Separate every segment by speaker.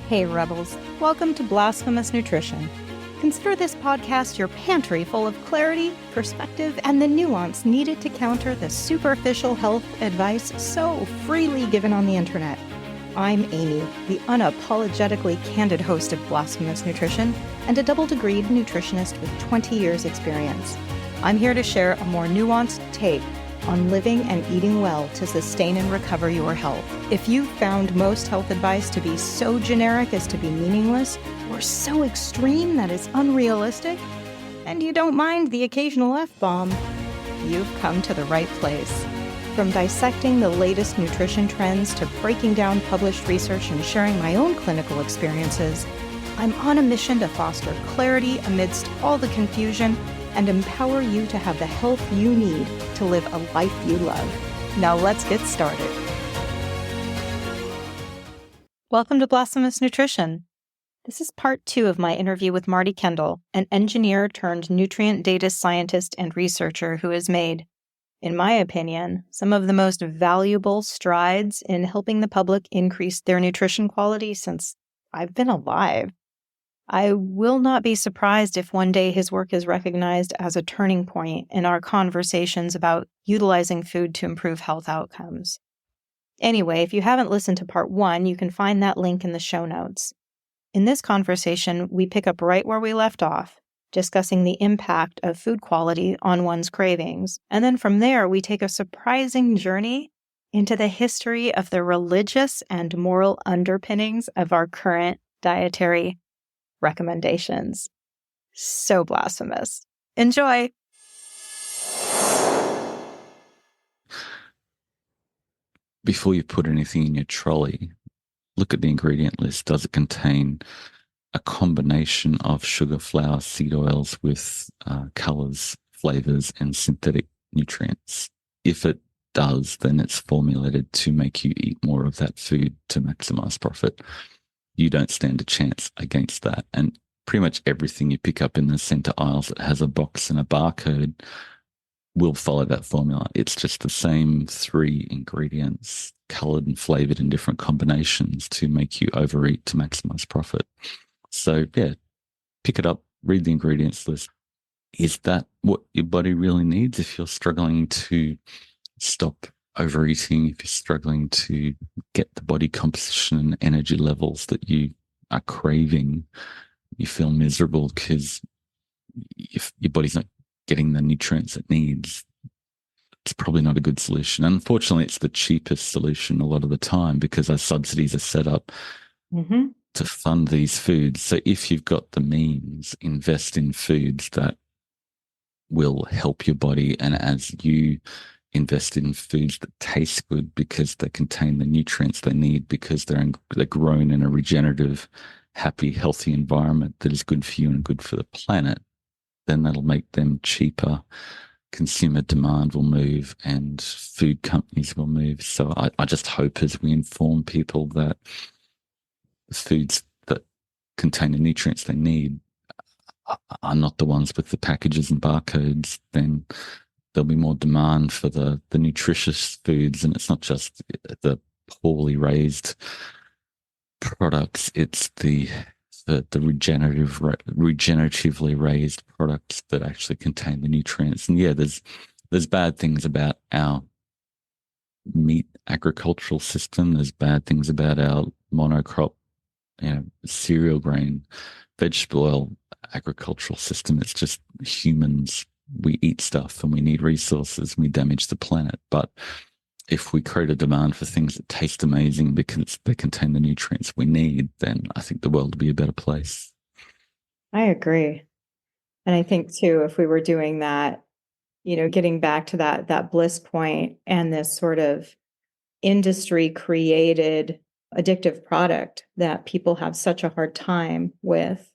Speaker 1: Hey Rebels, welcome to Blasphemous Nutrition. Consider this podcast your pantry full of clarity, perspective, and the nuance needed to counter the superficial health advice so freely given on the internet. I'm Aimee, the unapologetically candid host of Blasphemous Nutrition and a double-degreed nutritionist with 20 years experience. I'm here to share a more nuanced take on living and eating well to sustain and recover your health. If you've found most health advice to be so generic as to be meaningless, or so extreme that it's unrealistic, and you don't mind the occasional F-bomb, you've come to the right place. From dissecting the latest nutrition trends to breaking down published research and sharing my own clinical experiences, I'm on a mission to foster clarity amidst all the confusion and empower you to have the health you need to live a life you love. Now let's get started. Welcome to Blasphemous Nutrition. This is part 2 of my interview with Marty Kendall, an engineer turned nutrient data scientist and researcher who has made, in my opinion, some of the most valuable strides in helping the public increase their nutrition quality since I've been alive. I will not be surprised if one day his work is recognized as a turning point in our conversations about utilizing food to improve health outcomes. Anyway, if you haven't listened to part 1, you can find that link in the show notes. In this conversation, we pick up right where we left off, discussing the impact of food quality on one's cravings. And then from there, we take a surprising journey into the history of the religious and moral underpinnings of our current dietary recommendations. So blasphemous. Enjoy.
Speaker 2: Before you put anything in your trolley, look at the ingredient list. Does it contain a combination of sugar, flour, seed oils with colors, flavors, and synthetic nutrients? If it does, then it's formulated to make you eat more of that food to maximize profit. You don't stand a chance against that. And pretty much everything you pick up in the center aisles that has a box and a barcode will follow that formula. It's just the same 3 ingredients, colored and flavored in different combinations to make you overeat to maximize profit. So yeah, pick it up, read the ingredients list. Is that what your body really needs if you're struggling to stop overeating, if you're struggling to get the body composition and energy levels that you are craving, you feel miserable because if your body's not getting the nutrients it needs, it's probably not a good solution. Unfortunately, it's the cheapest solution a lot of the time because our subsidies are set up to fund these foods. So if you've got the means, invest in foods that will help your body. And as you invest in foods that taste good because they contain the nutrients they need, because they're grown in a regenerative, happy, healthy environment that is good for you and good for the planet, then that'll make them cheaper. Consumer demand will move and food companies will move. So I just hope as we inform people that foods that contain the nutrients they need are not the ones with the packages and barcodes, then there'll be more demand for the nutritious foods. And it's not just the poorly raised products, it's the regeneratively raised products that actually contain the nutrients. And yeah, there's bad things about our meat agricultural system. There's bad things about our monocrop, cereal grain, vegetable oil agricultural system. It's just humans. We eat stuff and we need resources and we damage the planet. But if we create a demand for things that taste amazing because they contain the nutrients we need, then I think the world will be a better place.
Speaker 1: I agree. And I think too, if we were doing that, getting back to that bliss point and this sort of industry created addictive product that people have such a hard time with.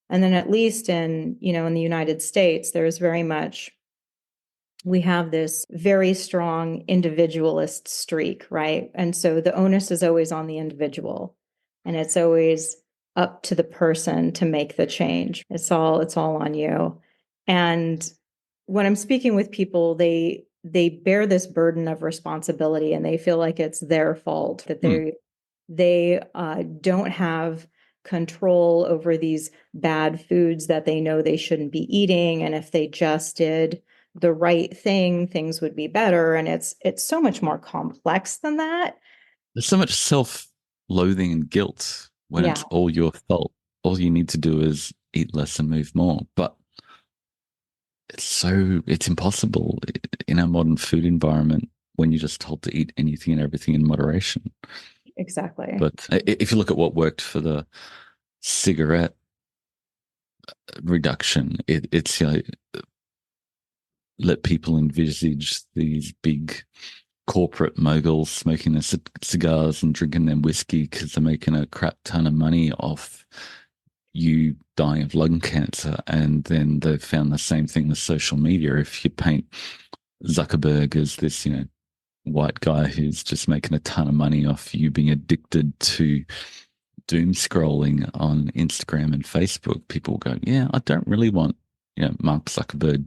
Speaker 1: And then at least in the United States, there's very much, we have this very strong individualist streak, right? And so the onus is always on the individual, and it's always up to the person to make the change. It's all on you. And when I'm speaking with people, they bear this burden of responsibility and they feel like it's their fault that they don't have control over these bad foods that they know they shouldn't be eating. And if they just did the right thing, things would be better. And it's so much more complex than that.
Speaker 2: There's so much self-loathing and guilt when
Speaker 1: Yeah,
Speaker 2: it's all your fault. All you need to do is eat less and move more. But it's impossible in our modern food environment when you're just told to eat anything and everything in moderation.
Speaker 1: exactly.
Speaker 2: But if you look at what worked for the cigarette reduction, it's let people envisage these big corporate moguls smoking their cigars and drinking their whiskey because they're making a crap ton of money off you dying of lung cancer. And then they've found the same thing with social media. If you paint Zuckerberg as this, white guy who's just making a ton of money off you being addicted to doom scrolling on Instagram and Facebook, people go, yeah, I don't really want, Mark Zuckerberg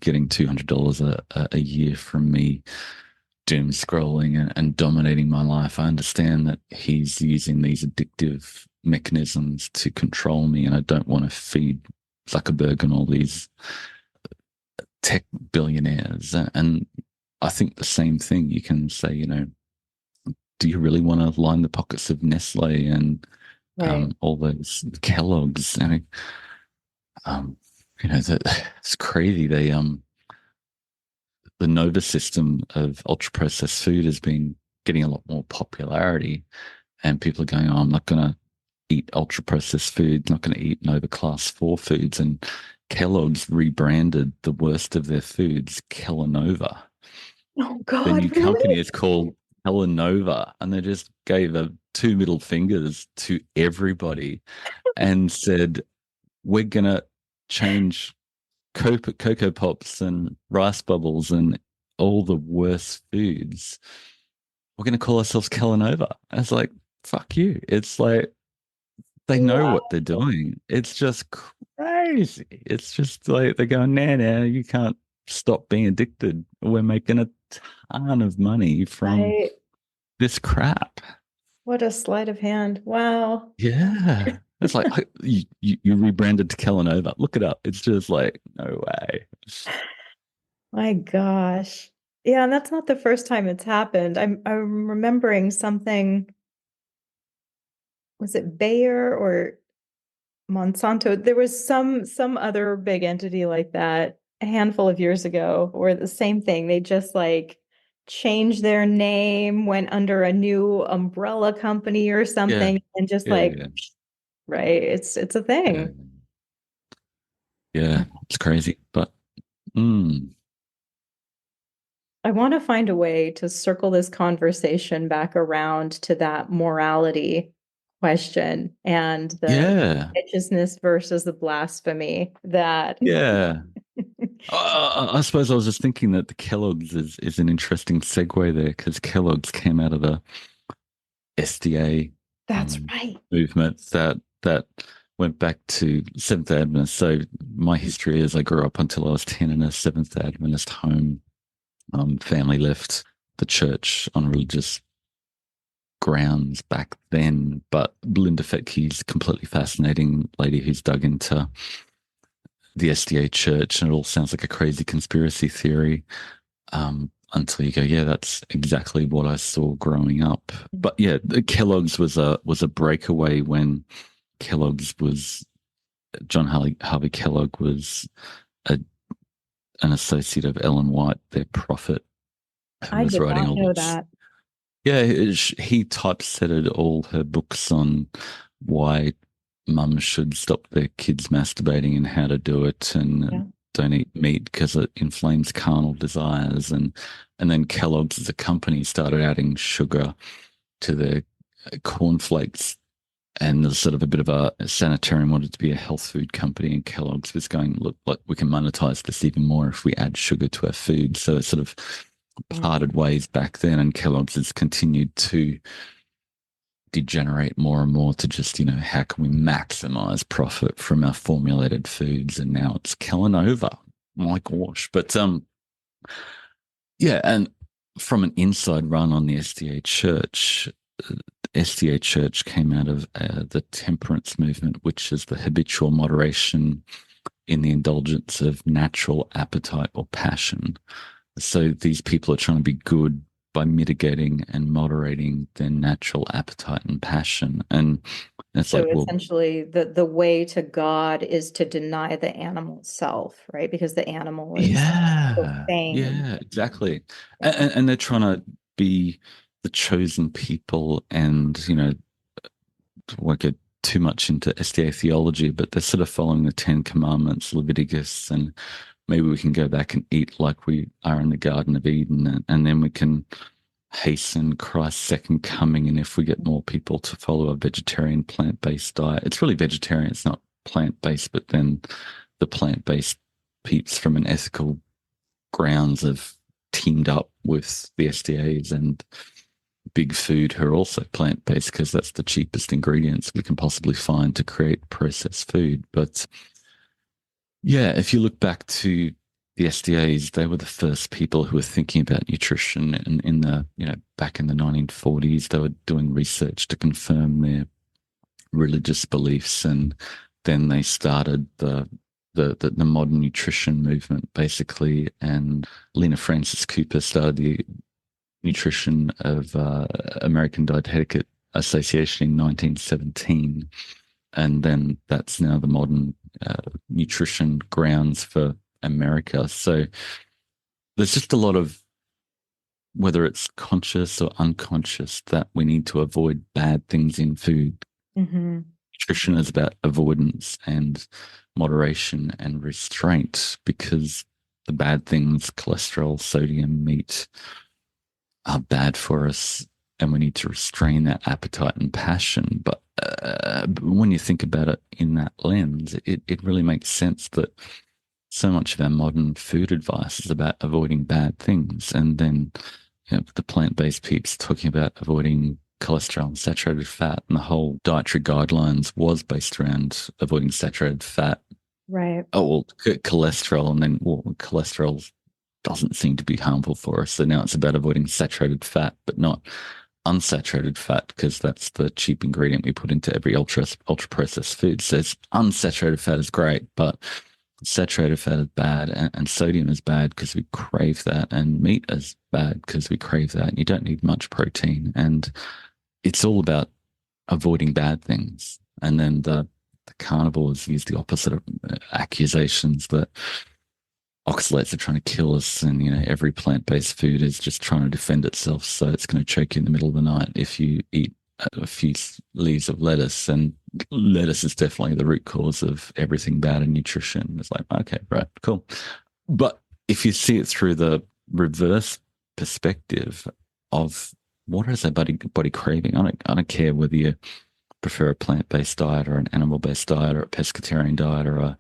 Speaker 2: getting $200 a year from me doom scrolling and dominating my life. I understand that he's using these addictive mechanisms to control me, and I don't want to feed Zuckerberg and all these tech billionaires. And I think the same thing you can say, do you really want to line the pockets of Nestle and
Speaker 1: Right.
Speaker 2: all those Kellogg's? It's crazy. The Nova system of ultra processed food has been getting a lot more popularity, and people are going, oh, I'm not going to eat ultra processed food, not going to eat Nova class 4 foods. And Kellogg's rebranded the worst of their foods, Kellanova.
Speaker 1: Oh
Speaker 2: The
Speaker 1: God,
Speaker 2: new company
Speaker 1: really?
Speaker 2: is called Kellanova, and they just gave two middle fingers to everybody and said, we're going to change Cocoa Pops and Rice Bubbles and all the worst foods. We're going to call ourselves Kellanova. And it's like, fuck you. It's like, they know
Speaker 1: Wow.
Speaker 2: what they're doing. It's just crazy. It's just like they're going, nah, you can't stop being addicted. We're making a ton of money from
Speaker 1: I
Speaker 2: this crap.
Speaker 1: What a sleight of hand. Wow.
Speaker 2: Yeah. It's like you rebranded to Kellanova. Look it up. It's just like, no way.
Speaker 1: My gosh. Yeah, and that's not the first time it's happened. I'm remembering something, was it Bayer or Monsanto? There was some other big entity like that a handful of years ago, or the same thing. They just like changed their name, went under a new umbrella company or
Speaker 2: Yeah.
Speaker 1: something, and just
Speaker 2: Yeah.
Speaker 1: like,
Speaker 2: Yeah.
Speaker 1: right, it's a
Speaker 2: Yeah.
Speaker 1: thing.
Speaker 2: Yeah. It's crazy. But mm,
Speaker 1: I want to find a way to circle this conversation back around to that morality question and the
Speaker 2: yeah.
Speaker 1: righteousness versus the blasphemy that
Speaker 2: Yeah. I suppose I was just thinking that the Kellogg's is an interesting segue there because Kellogg's came out of the SDA
Speaker 1: that's right.
Speaker 2: movement that went back to Seventh Day Adventist. So my history is I grew up until I was 10 in a Seventh Day Adventist home. Family left the church on religious grounds back then, but Linda Fettke's completely fascinating lady who's dug into the SDA church, and it all sounds like a crazy conspiracy theory. Until you go, yeah, that's exactly what I saw growing up. But yeah, Kellogg's was a breakaway when Kellogg's was Harvey Kellogg was a, an associate of Ellen White, their prophet, who
Speaker 1: I
Speaker 2: was
Speaker 1: did
Speaker 2: writing
Speaker 1: not
Speaker 2: all
Speaker 1: know
Speaker 2: this.
Speaker 1: that.
Speaker 2: Yeah, he typesetted all her books on why mums should stop their kids masturbating and how to do it,
Speaker 1: Yeah.
Speaker 2: and don't eat meat because it inflames carnal desires. And then Kellogg's as a company started adding sugar to their cornflakes, and there's sort of a bit of a sanitarium wanted to be a health food company, and Kellogg's was going, look, like we can monetize this even more if we add sugar to our food. So it sort of parted ways back then, and Kellogg's has continued to degenerate more and more to just, how can we maximize profit from our formulated foods? And now it's Kellanova. My gosh. But yeah, and from an inside run on the SDA church, SDA Church came out of the temperance movement, which is the habitual moderation in the indulgence of natural appetite or passion. So these people are trying to be good by mitigating and moderating their natural appetite and passion. And it's
Speaker 1: So
Speaker 2: like, well,
Speaker 1: essentially, the way to God is to deny the animal self, right? Because the animal is
Speaker 2: yeah,
Speaker 1: profane.
Speaker 2: yeah, exactly.
Speaker 1: Yeah.
Speaker 2: And they're trying to be the chosen people and, won't get too much into SDA theology, but they're sort of following the Ten Commandments, Leviticus, and maybe we can go back and eat like we are in the Garden of Eden, and then we can hasten Christ's second coming. And if we get more people to follow a vegetarian, plant-based diet, it's really vegetarian, it's not plant-based, but then the plant-based peeps from an ethical grounds have teamed up with the SDAs and big food who are also plant-based because that's the cheapest ingredients we can possibly find to create processed food. But yeah, if you look back to the SDAs, they were the first people who were thinking about nutrition, and in the, back in the 1940s, they were doing research to confirm their religious beliefs, and then they started the modern nutrition movement basically. And Lena Francis Cooper started the nutrition of American Dietetic Association in 1917, and then that's now the modern nutrition grounds for America. So there's just a lot of, whether it's conscious or unconscious, that we need to avoid bad things in food.
Speaker 1: Mm-hmm.
Speaker 2: Nutrition is about avoidance and moderation and restraint, because the bad things, cholesterol, sodium, meat, are bad for us, and we need to restrain that appetite and passion. But when you think about it in that lens, it really makes sense that so much of our modern food advice is about avoiding bad things. And then the plant-based peeps talking about avoiding cholesterol and saturated fat, and the whole dietary guidelines was based around avoiding saturated fat.
Speaker 1: Right.
Speaker 2: Oh, well, cholesterol, and then, well, cholesterol doesn't seem to be harmful for us. So now it's about avoiding saturated fat, but not unsaturated fat, because that's the cheap ingredient we put into every ultra processed food. So unsaturated fat is great, but saturated fat is bad, and sodium is bad because we crave that, and meat is bad because we crave that. And you don't need much protein, and it's all about avoiding bad things. And then the carnivores use the opposite of accusations that oxalates are trying to kill us, and every plant-based food is just trying to defend itself, so it's going to choke you in the middle of the night if you eat a few leaves of lettuce. And lettuce is definitely the root cause of everything bad in nutrition. It's like, okay, right, cool. But if you see it through the reverse perspective of what is our body craving, I don't care whether you prefer a plant-based diet or an animal-based diet or a pescatarian diet or a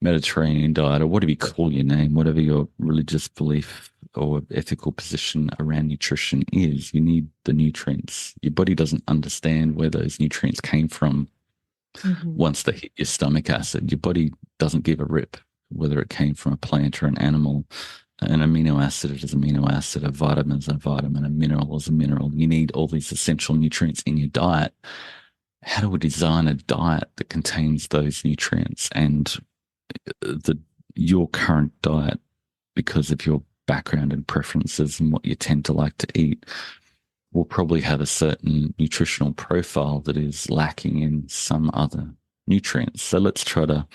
Speaker 2: Mediterranean diet, or whatever you call your name, whatever your religious belief or ethical position around nutrition is, you need the nutrients. Your body doesn't understand where those nutrients came from.
Speaker 1: Mm-hmm.
Speaker 2: Once they hit your stomach acid. Your body doesn't give a rip whether it came from a plant or an animal. An amino acid is an amino acid, a vitamin is a vitamin, a mineral is a mineral. You need all these essential nutrients in your diet. How do we design a diet that contains those nutrients? And your current diet, because of your background and preferences and what you tend to like to eat, will probably have a certain nutritional profile that is lacking in some other nutrients. So let's try to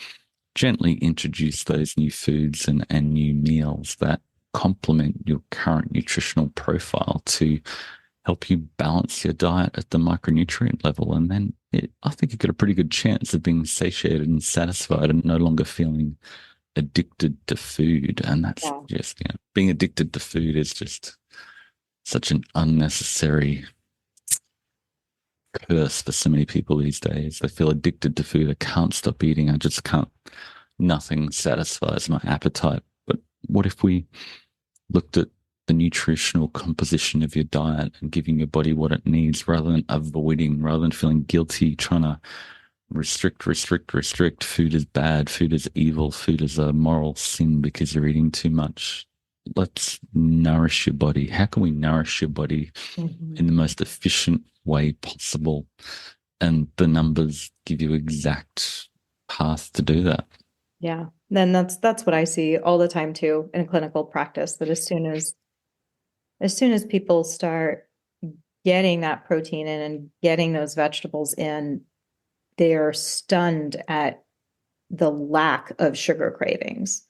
Speaker 2: gently introduce those new foods and new meals that complement your current nutritional profile to help you balance your diet at the micronutrient level. And then I think you've got a pretty good chance of being satiated and satisfied and no longer feeling addicted to food. And that's just, being addicted to food is just such an unnecessary curse for so many people these days. They feel addicted to food. I can't stop eating. I just can't. Nothing satisfies my appetite. But what if we looked at the nutritional composition of your diet and giving your body what it needs, rather than avoiding, rather than feeling guilty, trying to restrict. Food is bad. Food is evil. Food is a moral sin because you're eating too much. let's nourish your body. How can we nourish your body in the most efficient way possible? And the numbers give you exact path to do that.
Speaker 1: Yeah. Then that's what I see all the time too in clinical practice, that as soon as people start getting that protein in and getting those vegetables in, they're stunned at the lack of sugar cravings.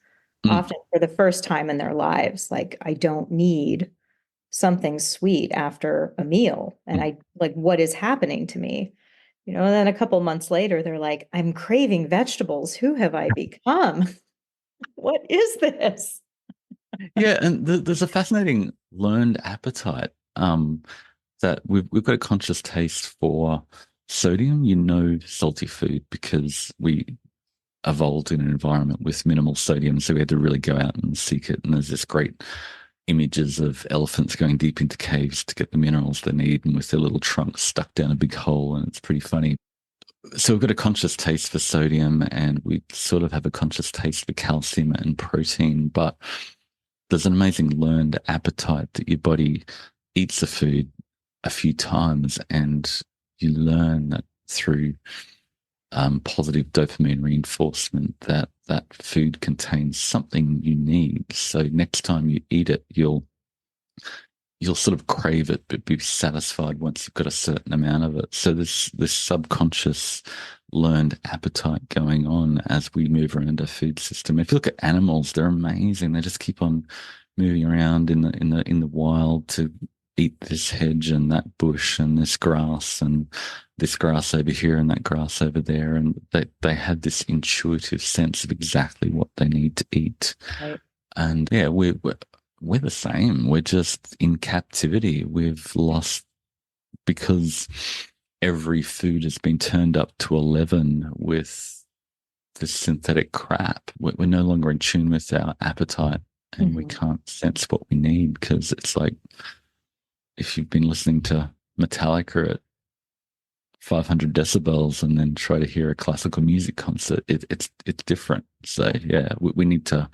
Speaker 2: Mm.
Speaker 1: Often for the first time in their lives, like, I don't need something sweet after a meal. And
Speaker 2: Mm.
Speaker 1: I like, what is happening to me? And then a couple months later, they're like, I'm craving vegetables. Who have I become? What is this?
Speaker 2: Yeah, and there's a fascinating learned appetite that we've got a conscious taste for sodium. Salty food because we evolved in an environment with minimal sodium, so we had to really go out and seek it. And there's this great images of elephants going deep into caves to get the minerals they need, and with their little trunks stuck down a big hole, and it's pretty funny. So we've got a conscious taste for sodium, and we sort of have a conscious taste for calcium and protein, but there's an amazing learned appetite that your body eats the food a few times, and you learn that through positive dopamine reinforcement that that food contains something you need. So next time you eat it, you'll sort of crave it, but be satisfied once you've got a certain amount of it. So this subconscious learned appetite going on as we move around our food system. If you look at animals, they're amazing. They just keep on moving around in the wild to eat this hedge and that bush and this grass and this grass over here and that grass over there. And they have this intuitive sense of exactly what they need to eat.
Speaker 1: Right.
Speaker 2: And yeah, we're the same. We're just in captivity. We've lost because every food has been turned up to 11 with this synthetic crap. We're no longer in tune with our appetite, and we can't sense what we need, because it's like if you've been listening to Metallica at 500 decibels and then try to hear a classical music concert, it's different. So yeah, we need to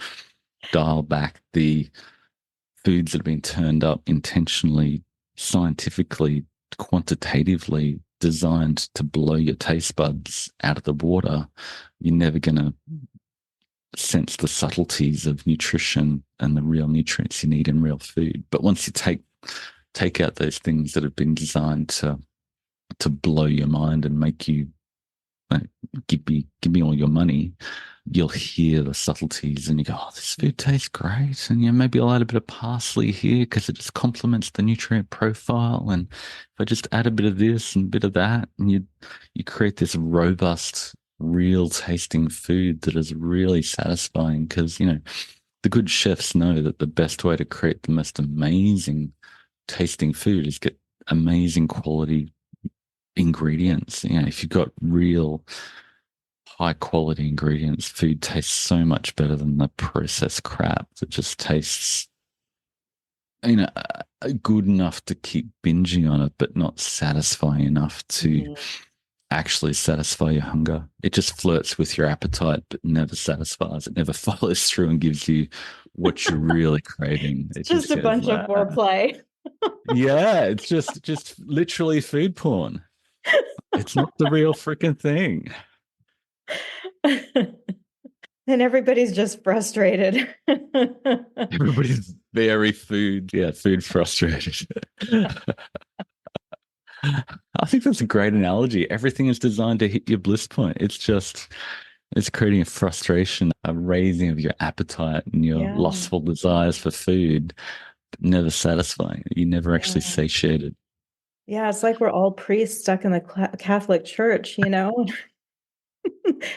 Speaker 2: dial back the foods that have been turned up intentionally, scientifically, quantitatively designed to blow your taste buds out of the water. You're never going to sense the subtleties of nutrition and the real nutrients you need in real food. But once you take out those things that have been designed to blow your mind and make you give me all your money, you'll hear the subtleties and you go, oh, this food tastes great. And maybe I'll add a bit of parsley here because it just complements the nutrient profile. And if I just add a bit of this and a bit of that, and you create this robust, real tasting food that is really satisfying, because, the good chefs know that the best way to create the most amazing tasting food is get amazing quality ingredients. If you've got real high quality ingredients, food tastes so much better than the processed crap that just tastes, good enough to keep binging on it, but not satisfying enough to actually satisfy your hunger. It just flirts with your appetite, but never satisfies. It never follows through and gives you what you're really craving. It
Speaker 1: Just a
Speaker 2: goes,
Speaker 1: bunch of foreplay.
Speaker 2: yeah, it's just literally food porn. It's not the real freaking thing.
Speaker 1: And everybody's just frustrated.
Speaker 2: Everybody's very food frustrated. I think that's a great analogy. Everything is designed to hit your bliss point. It's creating a frustration, a raising of your appetite and your
Speaker 1: Yeah.
Speaker 2: lustful desires for food, but never satisfying. You never actually satiated.
Speaker 1: Yeah, it's like we're all priests stuck in the Catholic Church,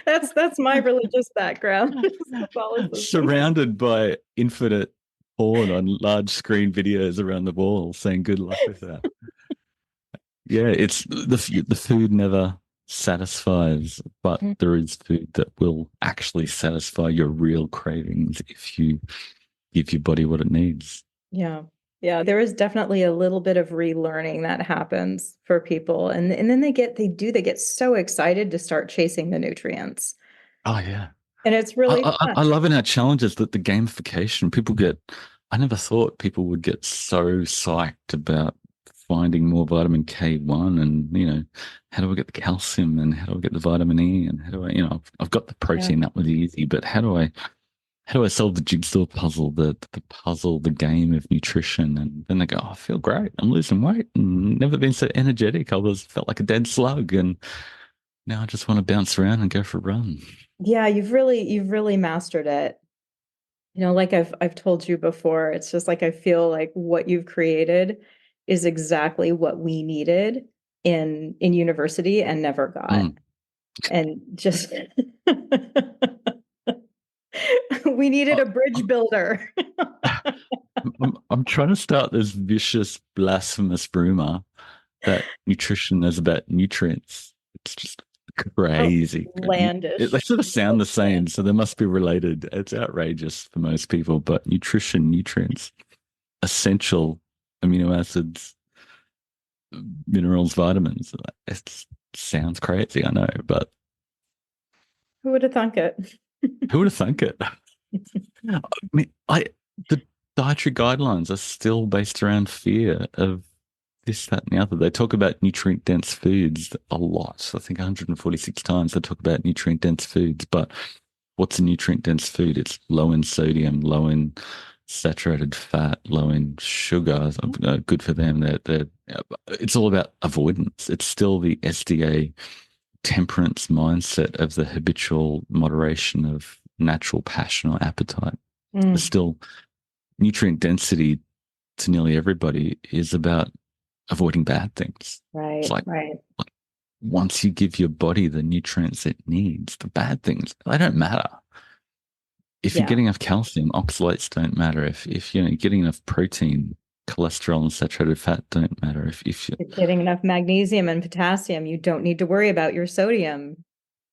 Speaker 1: That's my religious background.
Speaker 2: Surrounded by infinite porn on large screen videos around the wall saying good luck with that. Yeah, it's the food never satisfies, but there is food that will actually satisfy your real cravings if you give your body what it needs.
Speaker 1: Yeah. Yeah, there is definitely a little bit of relearning that happens for people. And then they get so excited to start chasing the nutrients.
Speaker 2: Oh yeah.
Speaker 1: And it's really
Speaker 2: I
Speaker 1: fun.
Speaker 2: love in our challenges that the gamification, people get I never thought people would get so psyched about finding more vitamin K1 and, how do I get the calcium and how do I get the vitamin E and how do I, I've got the
Speaker 1: Yeah.
Speaker 2: protein, that was easy, but how do I solve the jigsaw puzzle, the puzzle, the game of nutrition? And then they go, oh, I feel great. I'm losing weight and never been so energetic. Felt like a dead slug. And now I just want to bounce around and go for a run.
Speaker 1: Yeah, you've really mastered it. Like I've told you before, it's just like I feel like what you've created is exactly what we needed in university and never got.
Speaker 2: Mm.
Speaker 1: And just we needed a bridge builder.
Speaker 2: I'm trying to start this vicious, blasphemous rumor that nutrition is about nutrients. It's just crazy. They
Speaker 1: Outlandish.
Speaker 2: sort of sound the same, so they must be related. It's outrageous for most people, but nutrition, nutrients, essential amino acids, minerals, vitamins. It sounds crazy, I know, but
Speaker 1: Who would have thunk it?
Speaker 2: who would have thunk it? I mean, the dietary guidelines are still based around fear of this, that, and the other. They talk about nutrient dense foods a lot. I think 146 times they talk about nutrient dense foods. But what's a nutrient dense food? It's low in sodium, low in saturated fat, low in sugar. Good for them. It's all about avoidance. It's still the SDA temperance mindset of the habitual moderation of natural passion or appetite. There's still nutrient density to nearly everybody is about avoiding bad things.
Speaker 1: Right,
Speaker 2: It's like
Speaker 1: right.
Speaker 2: once you give your body the nutrients it needs, the bad things, they don't matter. If you're
Speaker 1: Yeah.
Speaker 2: getting enough calcium, oxalates don't matter. If you're getting enough protein, cholesterol and saturated fat don't matter. If you
Speaker 1: You're getting enough magnesium and potassium, you don't need to worry about your sodium.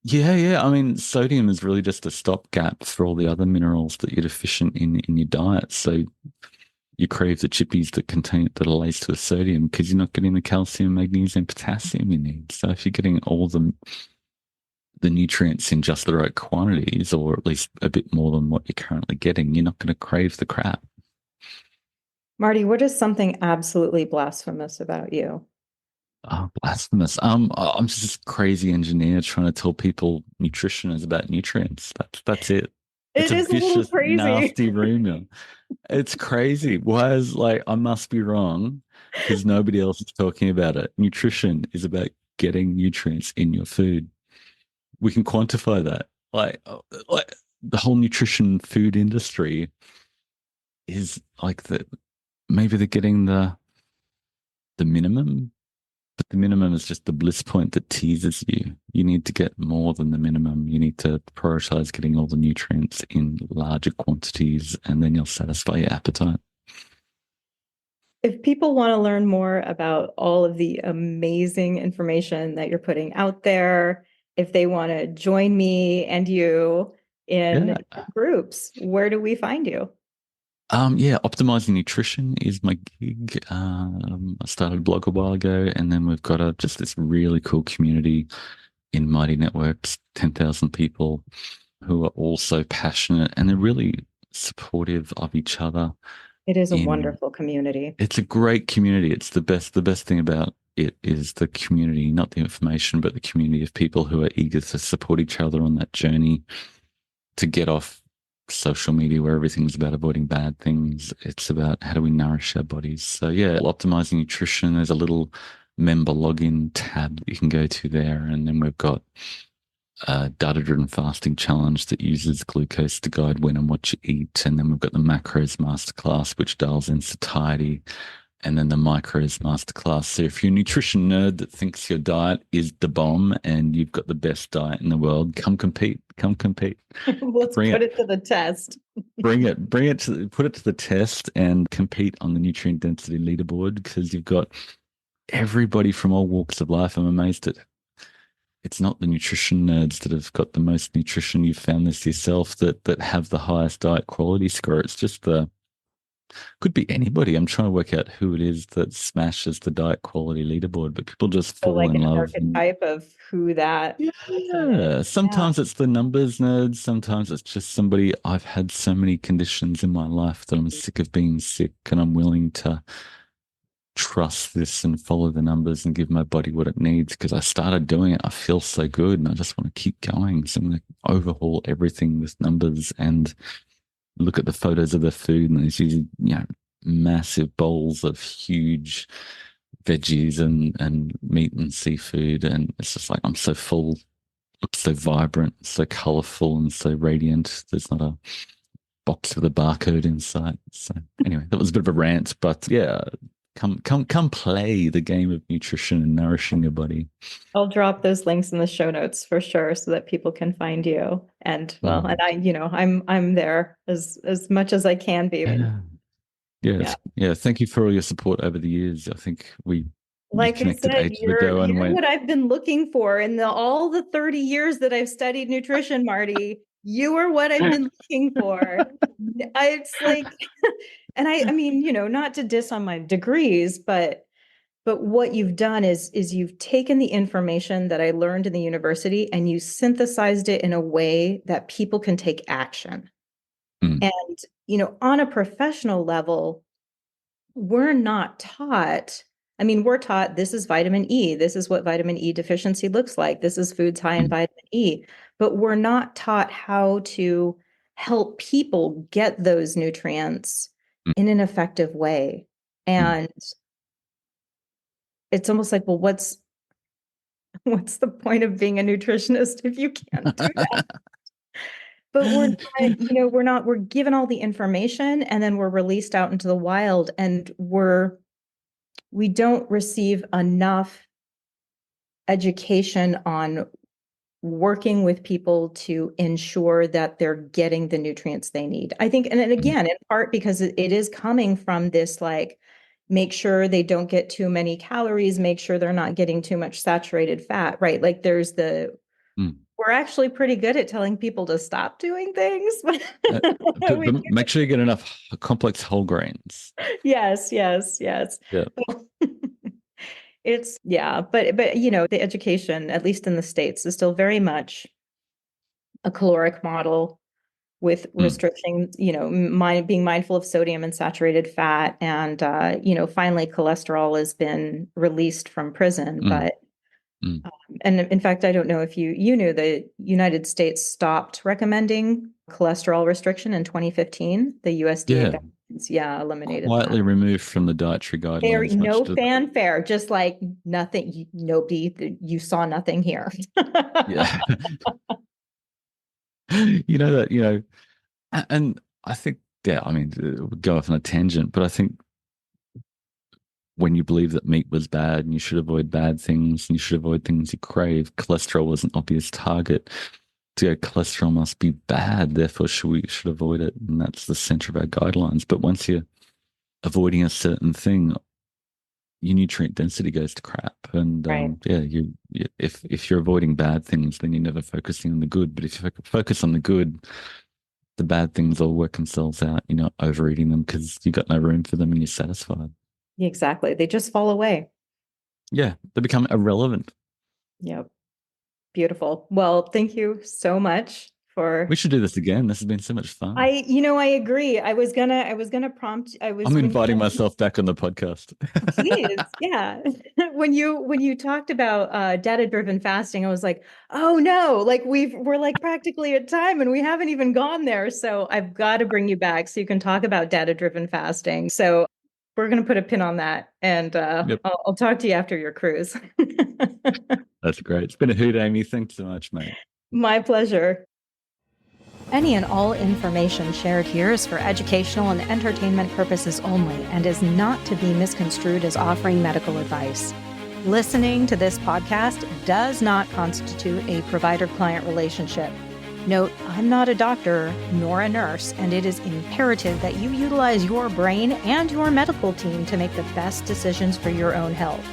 Speaker 2: yeah. I mean, sodium is really just a stopgap for all the other minerals that you're deficient in your diet. So you crave the chippies that are laced with sodium because you're not getting the calcium, magnesium, potassium you need. So if you're getting all the nutrients in just the right quantities, or at least a bit more than what you're currently getting, you're not going to crave the crap.
Speaker 1: Marty, what is something absolutely blasphemous about you?
Speaker 2: Oh, blasphemous. I'm just a crazy engineer trying to tell people nutrition is about nutrients. That's it. It's
Speaker 1: It
Speaker 2: a
Speaker 1: is a little
Speaker 2: vicious,
Speaker 1: crazy.
Speaker 2: nasty rumor. It's crazy. Why is like I must be wrong because nobody else is talking about it. Nutrition is about getting nutrients in your food. We can quantify that. Like the whole nutrition food industry is like maybe they're getting the minimum, but the minimum is just the bliss point that teases you. You need to get more than the minimum. You need to prioritize getting all the nutrients in larger quantities, and then you'll satisfy your appetite.
Speaker 1: If people want to learn more about all of the amazing information that you're putting out there, if they want to join me and you in
Speaker 2: Yeah.
Speaker 1: groups, where do we find you?
Speaker 2: Yeah, optimizing nutrition is my gig. I started a blog a while ago, and then we've got just this really cool community in Mighty Networks, 10,000 people who are all so passionate and they're really supportive of each other.
Speaker 1: It is a
Speaker 2: In
Speaker 1: wonderful community.
Speaker 2: It's a great community. It's the best. The best thing about it is the community, not the information, but the community of people who are eager to support each other on that journey to get off social media where everything's about avoiding bad things. It's about how do we nourish our bodies. So yeah, optimizing nutrition. There's a little member login tab that you can go to there, and then we've got a data-driven fasting challenge that uses glucose to guide when and what you eat, and then we've got the macros masterclass, which dials in satiety, and then the micros masterclass. So if you're a nutrition nerd that thinks your diet is the bomb and you've got the best diet in the world, come compete. Come compete.
Speaker 1: Let's
Speaker 2: Bring
Speaker 1: put
Speaker 2: it.
Speaker 1: it to the test.
Speaker 2: Bring it put it to the test and compete on the nutrient density leaderboard because you've got everybody from all walks of life. I'm amazed at it's not the nutrition nerds that have got the most nutrition. You've found this yourself that have the highest diet quality score. It's just the Could be anybody. I'm trying to work out who it is that smashes the diet quality leaderboard, but people just
Speaker 1: So
Speaker 2: fall
Speaker 1: like
Speaker 2: in
Speaker 1: an
Speaker 2: love.
Speaker 1: archetype of who that person is.
Speaker 2: Yeah,
Speaker 1: Yeah.
Speaker 2: sometimes it's the numbers nerds. Sometimes it's just somebody. I've had so many conditions in my life that I'm sick of being sick, and I'm willing to trust this and follow the numbers and give my body what it needs because I started doing it. I feel so good, and I just want to keep going. So I'm going to overhaul everything with numbers and look at the photos of the food, and there's usually, massive bowls of huge veggies and meat and seafood, and it's just like I'm so full, looks so vibrant, so colorful, and so radiant. There's not a box with a barcode inside. So anyway, that was a bit of a rant, but yeah, come play the game of nutrition and nourishing your body.
Speaker 1: I'll drop those links in the show notes for sure so that people can find you. And well, and I'm there as much as I can be. I mean,
Speaker 2: Yeah.
Speaker 1: yeah.
Speaker 2: Yeah. Thank you for all your support over the years. I think we
Speaker 1: Like I
Speaker 2: connected
Speaker 1: said,
Speaker 2: ages ago and
Speaker 1: you're
Speaker 2: went,
Speaker 1: what I've been looking for in all the 30 years that I've studied nutrition, Marty. You are what I've been looking for. It's like, and I mean, not to diss on my degrees, but what you've done is you've taken the information that I learned in the university and you synthesized it in a way that people can take action.
Speaker 2: mm,
Speaker 1: And, on a professional level, we're not taught. I mean, we're taught this is vitamin E. This is what vitamin E deficiency looks like. This is foods high in
Speaker 2: mm,
Speaker 1: vitamin E. But we're not taught how to help people get those nutrients
Speaker 2: mm,
Speaker 1: in an effective way.
Speaker 2: mm.
Speaker 1: And it's almost like, well, what's the point of being a nutritionist if you can't do that? But we're given all the information and then we're released out into the wild and we don't receive enough education on working with people to ensure that they're getting the nutrients they need. I think, and then again, in part because it is coming from this, like, make sure they don't get too many calories, make sure they're not getting too much saturated fat, right? Like we're actually pretty good at telling people to stop doing things.
Speaker 2: But make sure you get enough complex whole grains.
Speaker 1: Yes.
Speaker 2: Yeah.
Speaker 1: But the education, at least in the States, is still very much a caloric model with
Speaker 2: Mm,
Speaker 1: restricting, being mindful of sodium and saturated fat. And, finally, cholesterol has been released from prison.
Speaker 2: mm,
Speaker 1: But,
Speaker 2: mm.
Speaker 1: and in fact, I don't know if you knew the United States stopped recommending cholesterol restriction in 2015. The USDA
Speaker 2: Yeah.
Speaker 1: guidelines, eliminated that.
Speaker 2: Quietly removed from the dietary
Speaker 1: There,
Speaker 2: guidelines, much
Speaker 1: no
Speaker 2: to
Speaker 1: fanfare, just like nothing, nobody, you saw nothing here.
Speaker 2: yeah. That, and I think, yeah, I mean, we'll go off on a tangent, but I think when you believe that meat was bad and you should avoid bad things and you should avoid things you crave, cholesterol was an obvious target. To go, cholesterol must be bad, therefore we should avoid it. And that's the center of our guidelines. But once you're avoiding a certain thing, your nutrient density goes to crap. And
Speaker 1: Right.
Speaker 2: if you're avoiding bad things, then you're never focusing on the good. But if you focus on the good, the bad things all work themselves out. You're not overeating them because you got no room for them and you're satisfied.
Speaker 1: Exactly. They just fall away.
Speaker 2: Yeah, they become irrelevant.
Speaker 1: Yep. Beautiful. Well, thank you so much
Speaker 2: We
Speaker 1: for.
Speaker 2: should do this again. This has been so much fun.
Speaker 1: I agree. I was gonna prompt.
Speaker 2: I'm
Speaker 1: When
Speaker 2: inviting myself back on the podcast.
Speaker 1: please, yeah. When you talked about data-driven fasting, I was like, oh no, like we're like practically at time and we haven't even gone there. So I've got to bring you back so you can talk about data-driven fasting. So we're gonna put a pin on that, and
Speaker 2: Yep.
Speaker 1: I'll talk to you after your cruise.
Speaker 2: That's great. It's been a hoot, Aimee. Thanks so much, mate.
Speaker 1: My pleasure. Any and all information shared here is for educational and entertainment purposes only and is not to be misconstrued as offering medical advice. Listening to this podcast does not constitute a provider-client relationship. Note, I'm not a doctor nor a nurse, and it is imperative that you utilize your brain and your medical team to make the best decisions for your own health.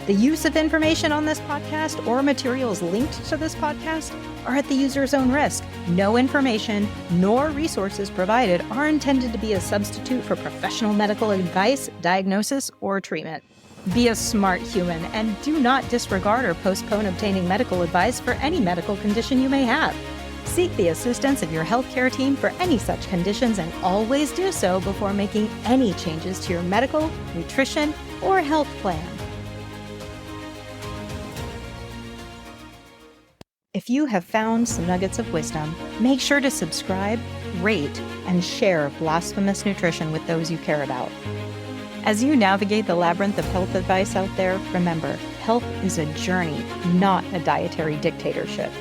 Speaker 1: The use of information on this podcast or materials linked to this podcast are at the user's own risk. No information nor resources provided are intended to be a substitute for professional medical advice, diagnosis, or treatment. Be a smart human and do not disregard or postpone obtaining medical advice for any medical condition you may have. Seek the assistance of your healthcare team for any such conditions and always do so before making any changes to your medical, nutrition, or health plan. If you have found some nuggets of wisdom, make sure to subscribe, rate, and share Blasphemous Nutrition with those you care about. As you navigate the labyrinth of health advice out there, remember, health is a journey, not a dietary dictatorship.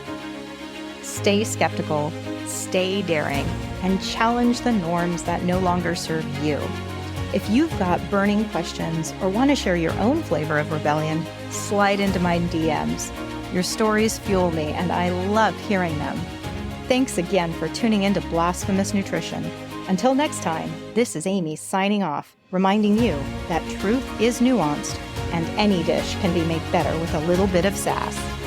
Speaker 1: Stay skeptical, stay daring, and challenge the norms that no longer serve you. If you've got burning questions or want to share your own flavor of rebellion, slide into my DMs. Your stories fuel me, and I love hearing them. Thanks again for tuning into Blasphemous Nutrition. Until next time, this is Aimee signing off, reminding you that truth is nuanced, and any dish can be made better with a little bit of sass.